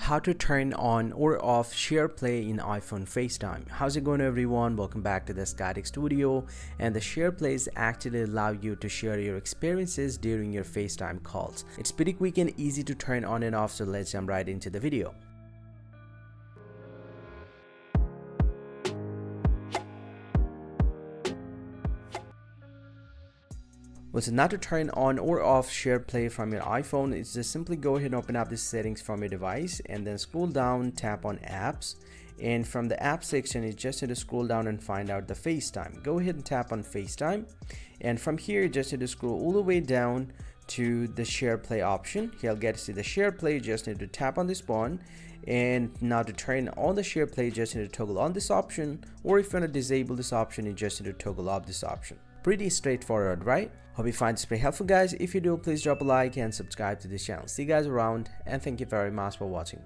How to turn on or off SharePlay in iPhone FaceTime. How's it going, everyone? Welcome back to the Static Studio. And the SharePlays actually allow you to share your experiences during your FaceTime calls. It's pretty quick and easy to turn on and off, so let's jump right into the video. Well, so now to turn on or off SharePlay from your iPhone, it's just simply go ahead and open up the settings from your device and then scroll down, tap on apps, and from the app section you just need to scroll down and find out the FaceTime. Go ahead and tap on FaceTime, and from here you just need to scroll all the way down to the SharePlay option. Here you'll get to see the SharePlay. You just need to tap on this one, and now to turn on the SharePlay you just need to toggle on this option, or if you want to disable this option you just need to toggle off this option. Pretty straightforward, right? Hope you find this pretty helpful, guys. If you do, please drop a like and subscribe to this channel. See you guys around, and thank you very much for watching.